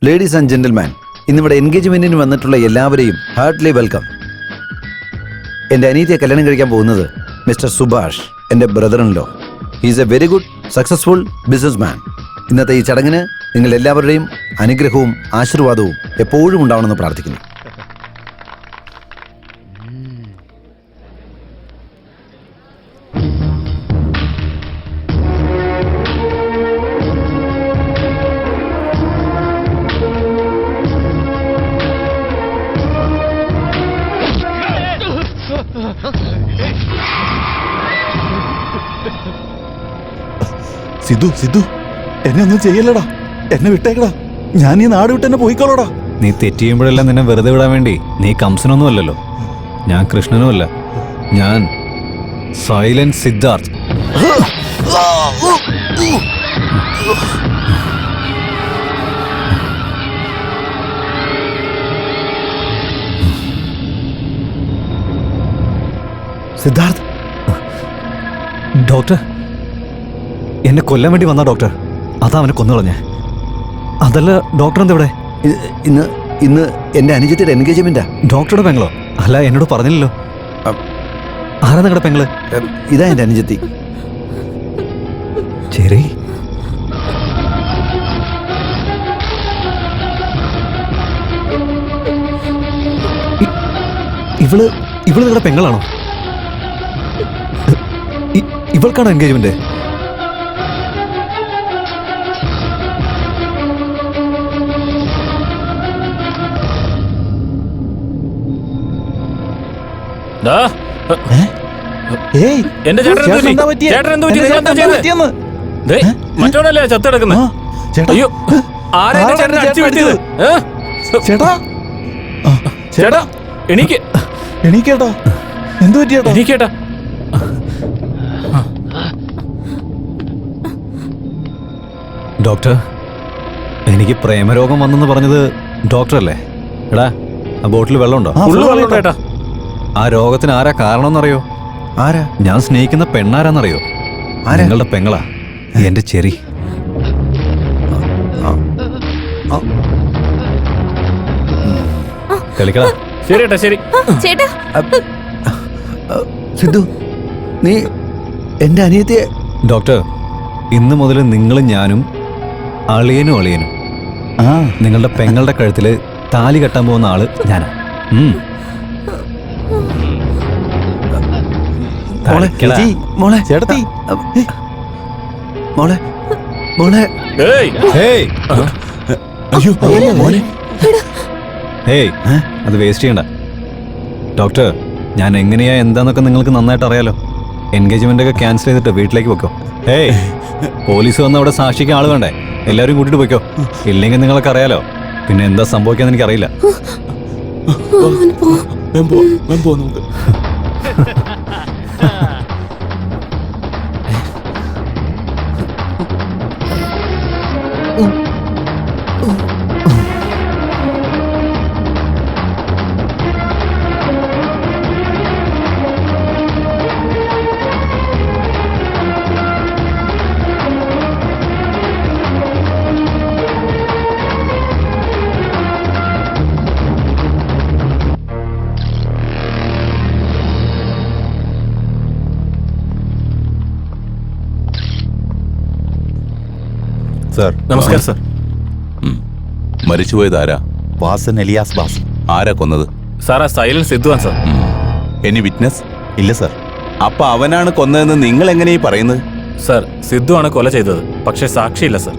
Ladies and gentleman, ഇന്നിവിടെ എൻഗേജ്മെന്റിന് വന്നിട്ടുള്ള എല്ലാവരെയും ഹാർട്ട്ലി വെൽക്കം. എൻ്റെ അനിയത്തിയെ കല്യാണം കഴിക്കാൻ പോകുന്നത് മിസ്റ്റർ സുഭാഷ്, എൻ്റെ brother in law. He's A very good successful business man. ഇന്നത്തെ ഈ ചടങ്ങിന് നിങ്ങൾ എല്ലാവരുടെയും അനുഗ്രഹവും ആശീർവാദവും എപ്പോഴും ഉണ്ടാവണമെന്ന് പ്രാർത്ഥിക്കുന്നു. സിദ്ധു സിദ്ധു, എന്നെ ഒന്നും ചെയ്യല്ലടാ, എന്നെ വിട്ടേക്കടാ. ഞാൻ ഈ നാട് വിട്ട് എന്നെ പോയിക്കോളടാ. നീ തെറ്റ് ചെയ്യുമ്പോഴെല്ലാം നിന്നെ വെറുതെ വിടാൻ വേണ്ടി നീ കംസനൊന്നും അല്ലല്ലോ. ഞാൻ കൃഷ്ണനും അല്ല, ഞാൻ സൈലന്റ് സിദ്ധാർത്ഥ്. സിദ്ധാർത്ഥ്, ഡോക്ടർ എന്നെ കൊല്ലാൻ വേണ്ടി വന്ന ഡോക്ടർ, അതാ അവനെ കൊന്നുകളഞ്ഞേ. അതല്ല ഡോക്ടർ എന്താ ഇവിടെ? ഇന്ന് ഇന്ന് എൻ്റെ അനുജത്തിയുടെ എൻഗേജ്മെന്റാ. ഡോക്ടറുടെ പെങ്ങളോ? അല്ല, എന്നോട് പറഞ്ഞില്ലല്ലോ. ആരാ നിങ്ങളുടെ പെങ്ങള്? ഇതാ എൻ്റെ അനുജത്തി. ശരി, ഇവള് നിങ്ങളുടെ പെങ്ങളാണോ? ഇവൾക്കാണോ എൻഗേജ്മെന്റ്? എന്റെ മറ്റോടല്ലേ ചത്തെടുക്കുന്നത്? അയ്യോ, ആരാ ചേട്ടനെ അടിച്ചു വീഴ്ത്തിയത്? ചേട്ടാ ചേട്ടാ എണീക്ക്, എണീക്കേട്ടാ. എന്തു പറ്റിയേട്ടാ? എണീക്കേട്ടാ. ഡോക്ടർ, എനിക്ക് പ്രേമരോഗം വന്നെന്ന് പറഞ്ഞത് ഡോക്ടറല്ലേ? എടാ, ആ ബോട്ടിൽ വെള്ളമുണ്ടോ? ചേട്ടാ, ആ രോഗത്തിന് ആരാ കാരണമെന്നറിയോ? ആരാ? ഞാൻ സ്നേഹിക്കുന്ന പെണ്ണാരാന്നറിയോ? നിങ്ങളുടെ പെങ്ങളാ, എന്റെ ചെറി. കളിക്കടാ. ശരി ഏട്ടാ, ശരി. ചേട്ടാ, സിദ്ധു, നീ എൻ്റെ അനിയത്തിയെ... ഡോക്ടർ, ഇന്ന് മുതൽ നിങ്ങളും ഞാനും അളിയനും നിങ്ങളുടെ പെങ്ങളുടെ കഴുത്തില് താലി കെട്ടാൻ പോകുന്ന ആള് ഞാനാ. മോളെ, മോളെ, ചേട്ടത്തി, മോളെ, മോളെ. അയ്യോ മോനെ. ഹേയ്, അത് വേസ്റ്റ് ചെയ്യണ്ട. ഡോക്ടർ, ഞാൻ എങ്ങനെയാ എന്താന്നൊക്കെ നിങ്ങൾക്ക് നന്നായിട്ട് അറിയാലോ. എൻഗേജ്മെന്റ് ഒക്കെ ക്യാൻസൽ ചെയ്തിട്ട് വീട്ടിലേക്ക് വെക്കോ. ഹേയ്, പോലീസ് വന്ന് അവിടെ സാക്ഷിക്ക് ആള് വേണ്ടേ? എല്ലാവരും കൂട്ടിട്ട് പോയിക്കോ. ഇല്ലെങ്കിൽ നിങ്ങളൊക്കെ അറിയാലോ പിന്നെ എന്താ സംഭവിക്കാന്ന് എനിക്കറിയില്ല. നമുക്ക് സാർ. നമസ്കാരം സാർ. മരിച്ചുപോയത് ആരാ? വാസൻ എലിയാസ് വാസൻ. ആരാ കൊന്നത്? സാറാ സൈലന്റ് സിദ്ധുവാൻ സാർ. Any witness? ഇല്ല സാർ. അപ്പൊ അവനാണ് കൊന്നതെന്ന് നിങ്ങൾ എങ്ങനെയാ പറയുന്നത്? സാർ, സിദ്ധുവാണ് കൊല ചെയ്തത്, പക്ഷെ സാക്ഷിയില്ല സാർ.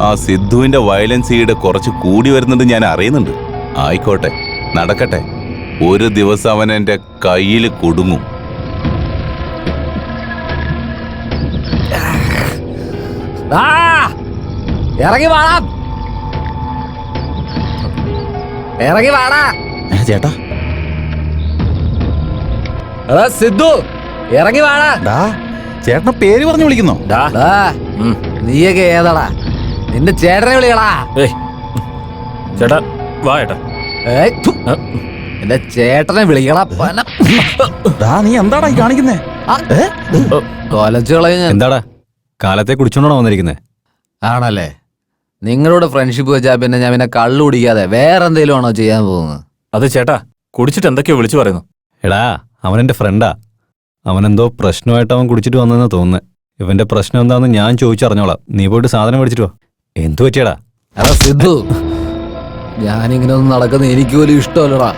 ആ സിദ്ധുവിന്റെ വയലൻസ് ഈട് കുറച്ച് കൂടി വരുന്നുണ്ട്, ഞാൻ അറിയുന്നുണ്ട്. ആയിക്കോട്ടെ, നടക്കട്ടെ. ഒരു ദിവസം അവൻ എന്റെ കയ്യിൽ കുടുങ്ങും. ഇറങ്ങി വാടാ, ഇറങ്ങി വാടാ. ചേട്ടാ, സിദ്ധു, ഇറങ്ങി വാടാ. ചേട്ടനെ പേര് പറഞ്ഞു വിളിക്കുന്നോ? നീയൊക്കെ ഏതാടാ? നിന്റെ ചേട്ടനെ വിളിക്കടാ. ചേട്ടാ വാ ഏട്ടാ. എന്റെ ചേട്ടനെ വിളിക്കടാ. നീ എന്താടാ ഈ കാണിക്കുന്നേ? കൊലച്ചുകളയും. എന്താടാ കാലത്തെ കുടിച്ചോണ്ടാണോ വന്നിരിക്കുന്നേ? ആണല്ലേ? നിങ്ങളുടെ ഫ്രണ്ട്ഷിപ്പ് വെച്ചാൽ പിന്നെ ഞാൻ പിന്നെ കള്ളു കുടിക്കാതെ വേറെ എന്തെങ്കിലും ആണോ ചെയ്യാൻ പോകുന്നത്? അത് ചേട്ടാ കുടിച്ചിട്ട് എന്തൊക്കെയോ വിളിച്ചു പറയുന്നു. എടാ അവനെന്റെ ഫ്രണ്ടാ. അവനെന്തോ പ്രശ്നമായിട്ട് അവൻ കുടിച്ചിട്ട് വന്നെന്ന് തോന്നുന്നത്. ഇവന്റെ പ്രശ്നം എന്താണെന്ന് ഞാൻ ചോദിച്ചറിഞ്ഞോളാം. നീ പോയിട്ട് സാധനം മേടിച്ചിട്ട് വാ. എന്തു പറ്റിയടാ? എടാ സിദ്ധു, ഞാനിങ്ങനെ ഒന്നും നടക്കുന്നത് എനിക്ക് പോലും ഇഷ്ടമല്ലടാ.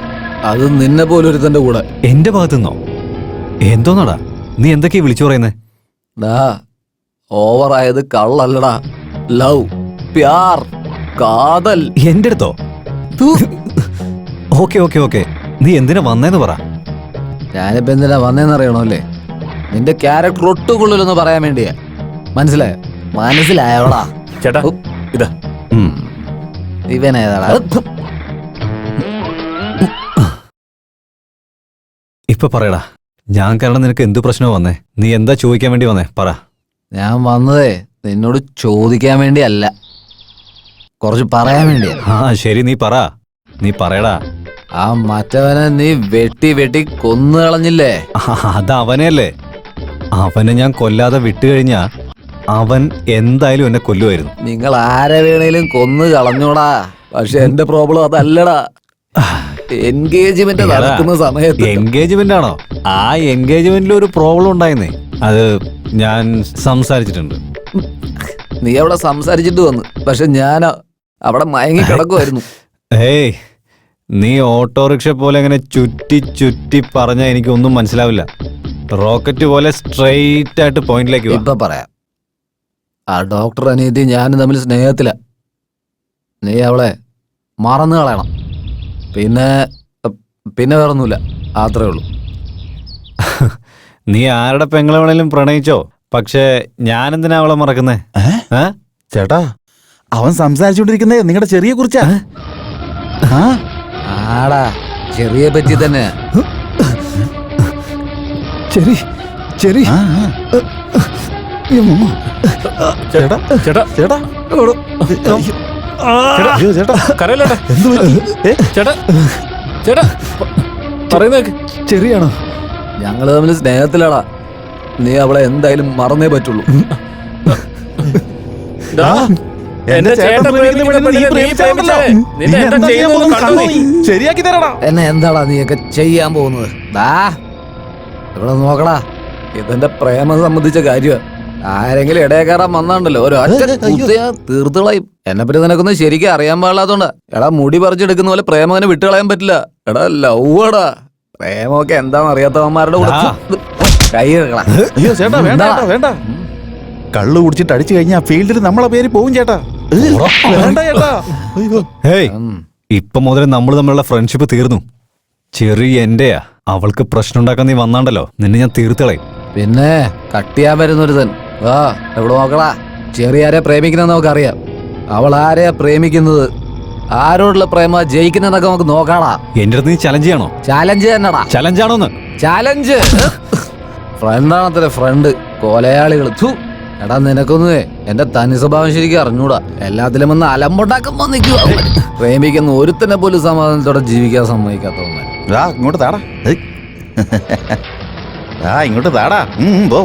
അത് നിന്നെ പോലെ ഒരുത്തന്റെ കൂടെ. എന്റെ ഭാഗത്തുനിന്നോ? എന്തോന്നാടാ നീ എന്തൊക്കെയാ വിളിച്ചു പറയുന്നേ? ഡാ, ഓവറായത് കള്ളല്ലടാ, ലവ്, പ്യാർ, കാതൽ. എന്റെ അടുത്തോ? ഓക്കെ ഓക്കെ ഓക്കെ, നീ എന്തിനാ വന്നേന്ന് പറ. ഞാനിപ്പോ എന്തിനാ വന്നേന്നറിയണോ അല്ലേ? നിന്റെ ക്യാരക്ടർ ഒട്ടും കൊള്ളില്ലെന്ന് പറയാൻ വേണ്ടിയാ. മനസ്സിലായോ? മനസ്സിലായോടാ? ചേട്ടാ ഇതാ. ഇവനേതാടാ? ഇപ്പൊ പറയടാ, ഞാൻ കാരണം നിനക്ക് എന്തു പ്രശ്നമോ വന്നേ? നീ എന്താ ചോദിക്കാൻ വേണ്ടി വന്നേ? പറ. ഞാൻ വന്നതേ നിന്നോട് ചോദിക്കാൻ വേണ്ടിയല്ല, കുറച്ച് പറയാൻ വേണ്ടിയാ. ആ ശരി, നീ പറ. നീ പറയടാ. ആ മറ്റവനെ നീ വെട്ടി വെട്ടി കൊന്നു കളഞ്ഞില്ലേ? അത് അവനെയല്ലേ. അവനെ ഞാൻ കൊല്ലാതെ വിട്ടുകഴിഞ്ഞാ അവൻ എന്തായാലും എന്നെ കൊല്ലുമായിരുന്നു. നിങ്ങൾ ആരെ വേണേലും കൊന്നു കളഞ്ഞോടാ. പക്ഷെ എന്റെ പ്രോബ്ലം അതല്ലടാ. എൻഗേജ്മെന്റ് നടക്കുന്ന സമയത്ത്. എൻഗേജ്മെന്റ് ആണോ? ആ എൻഗേജ്മെന്റിൽ ഒരു പ്രോബ്ലം ഉണ്ടായിരുന്നേ. അത് ഞാൻ സംസാരിച്ചിട്ടുണ്ട്. നീ അവിടെ സംസാരിച്ചിട്ട് വന്നു, പക്ഷെ ഞാൻ അവിടെ മയങ്ങി കിടക്കുമായിരുന്നു. ഏയ്, നീ ഓട്ടോറിക്ഷ പോലെ അങ്ങനെ ചുറ്റി ചുറ്റി പറഞ്ഞാൽ എനിക്കൊന്നും മനസ്സിലാവില്ല. റോക്കറ്റ് പോലെ സ്ട്രെയിറ്റ് ആയിട്ട് പോയിന്റിലേക്ക് വാ. ഇപ്പൊ പറയാം. ആ ഡോക്ടർ അനിയത്തി ഞാനും തമ്മിൽ സ്നേഹത്തില. നീ അവളെ മറന്നു കളയണം. പിന്നെ വേറൊന്നുമില്ല, അത്രേ ഉള്ളൂ. നീ ആരുടെ പെങ്ങളെ വേണേലും പ്രണയിച്ചോ, പക്ഷെ ഞാനെന്തിനാ അവളെ മറക്കുന്നേ? ചേട്ടാ, അവൻ സംസാരിച്ചോണ്ടിരിക്കുന്നേ നിങ്ങളുടെ ചെറിയെ കുറിച്ചാ. ആടാ, ചെറിയെ പറ്റി തന്നെ. Cherry cherry. ചേട്ടാ ചേട്ടാ ചേട്ടാ അയ്യോ ചേട്ടാ, കരയില്ലേട്ടാ. എന്ത് പറ്റി? ചേട്ടാ ചേട്ടാ പറയുന്നേക്ക്. ചെറിയാണോ? ഞങ്ങള് തമ്മിൽ സ്നേഹത്തിലാടാ. നീ അവളെ എന്തായാലും മറന്നേ പറ്റുള്ളൂ. ദാ, എന്റെ ചേട്ടൻ പ്രേമിക്കുന്ന പെണ്ണിനെ നീ നീ പ്രേമിച്ചാണല്ലോ. പ്രേമിച്ചേ. നിന്നെ എന്താ എന്താ ചെയ്യാൻ ചെയ്യുന്നത് പോകുന്നത്? കണ്ടോ നീ? ശരിയാക്കി തരടാ. എന്നെ എന്താടാ നീയൊക്കെ ചെയ്യാൻ പോകുന്നത്? ദാ ഇവിടെ നോക്കടാ, ഇതെന്റെ പ്രേമം സംബന്ധിച്ച കാര്യമാ. ആരെങ്കിലും ഇടയെ കയറാൻ വന്നാണ്ടല്ലോ ഒരു തീർത്തുകളയും. എന്നെ പറ്റി നിനക്കൊന്നും ശരിക്കും അറിയാൻ പാടില്ലാത്തോണ്ടാ. എടാ, മുടി പറിച്ചെടുക്കുന്ന പോലെ പ്രേമം അങ്ങനെ വിട്ടുകളയാൻ പറ്റില്ല. എടാ ലവ്വാടാ. പ്രേമമൊക്കെ എന്താന്ന് അറിയാത്തവന്മാരുടെ കൂടെ കൈ വെക്കടാ. അയ്യോ ചേട്ടാ, വേണ്ട ചേട്ടാ, വേണ്ട. കള്ളു കുടിച്ചിട്ട് അടിച്ചു കഴിഞ്ഞാ ഫീൽഡിൽ നമ്മളെ പേര് പോവും ചേട്ടാ. വേണ്ട ചേട്ടാ. അയ്യോ. ഹേയ്, ഇപ്പൊ മുതൽ നമ്മൾ തമ്മിലുള്ള ഫ്രണ്ട്ഷിപ്പ് തീർന്നു. ചെറിയ എന്റെയാ. അവൾക്ക് പ്രശ്നം ഉണ്ടാക്കാൻ നീ വന്നാണ്ടല്ലോ, നിന്നെ ഞാൻ തീർത്തളയും. പിന്നെ കട്ടിയാൻ വരുന്നൊരുതൻ. ആ എവിടെ നോക്കടാ. ചെറിയാരെ പ്രേമിക്കുന്ന നമുക്കറിയാം. അവൾ ആരെയാ പ്രേമിക്കുന്നത്, ആരോടുള്ള പ്രേമ ജയിക്കുന്നതൊക്കെ നമുക്ക് നോക്കാടാ. എന്റെ അടുത്ത് നീ ചലഞ്ച് ചെയ്യണോ? ചാലഞ്ച് തന്നെടാ. ചലഞ്ചാണോന്ന്? ചാലഞ്ച്. ഫ്രണ്ടാണത്ര ഫ്രണ്ട്. കൊലയാളികൾ. എടാ, നിനക്കൊന്നുവേ എന്റെ തനി സ്വഭാവം ശരിക്കും അറിഞ്ഞൂടാ. എല്ലാത്തിലും ഒന്ന് അലമ്പുണ്ടാക്കുമ്പോ നിൽക്കുക. പ്രേമിക്കുന്ന ഒരുത്തനെ പോലും സമാധാനത്തോടെ ജീവിക്കാൻ സമ്മതിക്കാത്തവന്മാർ. ഇങ്ങോട്ട് താടാ. ഇങ്ങോട്ട് താടാ. പോ.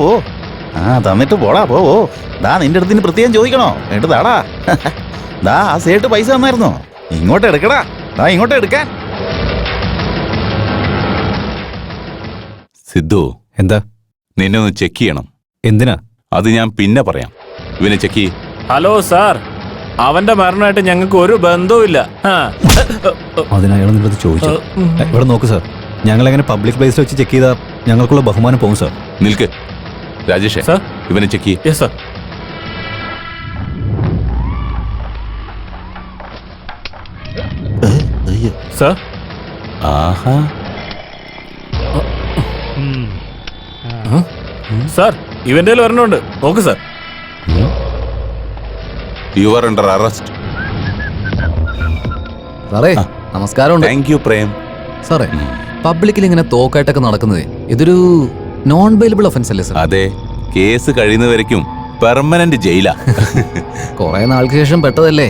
തന്നിട്ട് പോടാ. പോ. നിന്റെ അടുത്തിന് പ്രത്യേകം ചോദിക്കണോ? എന്നിട്ട് താടാ. ആ സേട്ട് പൈസ തന്നായിരുന്നോ? ഇങ്ങോട്ട് എടുക്കടാ. ഇങ്ങോട്ട് എടുക്കാൻ. സിദ്ധു, എന്താ? നിന്നെ ഒന്ന് ചെക്ക് ചെയ്യണം. എന്തിനാ? അത് ഞാൻ പിന്നെ പറയാം. ഇവനെ ചെക്ക് ചെയ്യ്. ഹലോ സാർ, അവന്റെ മരണമായിട്ട് ഞങ്ങൾക്ക് ഒരു ബന്ധവുമില്ല. അതിനയാൾ നിങ്ങളുടെ ചോദിച്ചു. ഇവിടെ നോക്ക് സാർ, ഞങ്ങൾ എങ്ങനെ പബ്ലിക് പ്ലേസിൽ വെച്ച് ചെക്ക് ചെയ്താൽ ഞങ്ങൾക്കുള്ള ബഹുമാനം പോകും സാർ. നിൽക്ക് രാജേഷേ, സാർ. ഇവനെ ചെക്ക് ചെയ്യ്. Yes sir. സാർ, ആഹാ, സാർ ഇവന്റെ ഒരെണ്ണമുണ്ട്, നോക്ക് sir. You are under arrest. സാറേ നമസ്കാരമുണ്ട്. Thank you Prem. സാറേ, പബ്ലിക്കിൽ ഇങ്ങനെ തോക്കായിട്ടൊക്കെ നടക്കുന്നത് ഇതൊരു നോൺ ബെയിലബിൾ ഒഫൻസ് അല്ലേ സാർ? അതെ, കേസ് കഴിയുന്നവരേക്കും പെർമനന്റ് ജയിലാ. കുറെ നാൾക്ക് ശേഷം പെട്ടതല്ലേ,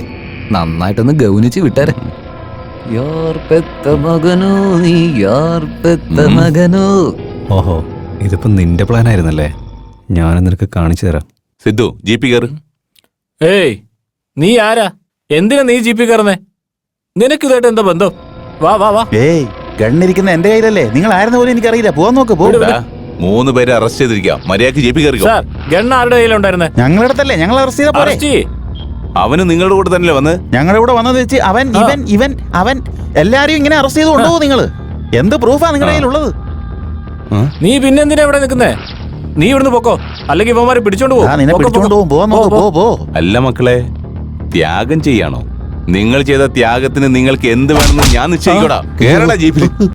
നന്നായിട്ടൊന്ന് ഗൗനിച്ച് വിട്ടേരെ. യാർ പെത്ത മകനോ നീ, യാർ പെത്ത മകനോ. ഓഹോ, ഇതിപ്പോ നിന്റെ പ്ലാൻ ആയിരുന്നല്ലേ. ഞാൻ നിനക്ക് കാണിച്ചു തരാം. സിദ്ധു, ജീപ്പ് കയറ്. ഏയ്, നീ ആരാ? എന്തിനാ നീ ജീപ്പിൽ കയറുന്നേ? നിനക്കിതായിട്ട് എന്താ ബന്ധം? വാ വാ വാ. ഏയ് ഗണ്ണിരിക്കുന്ന എന്റെ കയ്യിലല്ലേ. നിങ്ങൾ ആരെന്ന് പോലും എനിക്കറിയില്ല. പോവാൻ നോക്ക്. പോ. ദാ, 3 പേരെ അറസ്റ്റ് ചെയ്തിരിക്കാം. മര്യാദക്ക് ജീപ്പിൽ കയറിക്കോ. സാർ, ഗണ്ണ് ആരുടെ കയ്യിലുണ്ടായിരുന്നേ? ഞങ്ങളുടെ അടുത്തല്ലേ, ഞങ്ങൾ അറസ്റ്റ് ചെയ്താ പോരെ. അറസ്റ്റ് ചെയ്യ്. അവന് നിങ്ങളുടെ കൂടെ തന്നെ വന്ന്. ഞങ്ങളുടെ കൂടെ വന്നത് വെച്ച് അവൻ എല്ലാരും ഇങ്ങനെ അറസ്റ്റ് ചെയ്ത് കൊണ്ടുപോകും. നിങ്ങള് എന്ത് പ്രൂഫാ നിങ്ങളുടെ കയ്യിലുള്ളത്? നീ പിന്നെ എന്തിനാ ഇവിടെ നിൽക്കുന്നേ? നീ ഇവിടുന്ന് പൊക്കോ, അല്ലെങ്കിൽ ഇവന്മാരെ പിടിച്ചോണ്ട് ആ, നിന്നെ പിടിച്ചോണ്ട് പോകും. പോവാൻ നോക്ക്. പോ പോ. അല്ല മക്കളെ, ത്യാഗം ചെയ്യാണോ? നിങ്ങൾ ചെയ്ത ത്യാഗത്തിന് നിങ്ങൾക്ക് എന്ത് വേണമെന്ന് ഞാൻ നിശ്ചയിക്കോടാ. കേരള ജീപ്പിൽ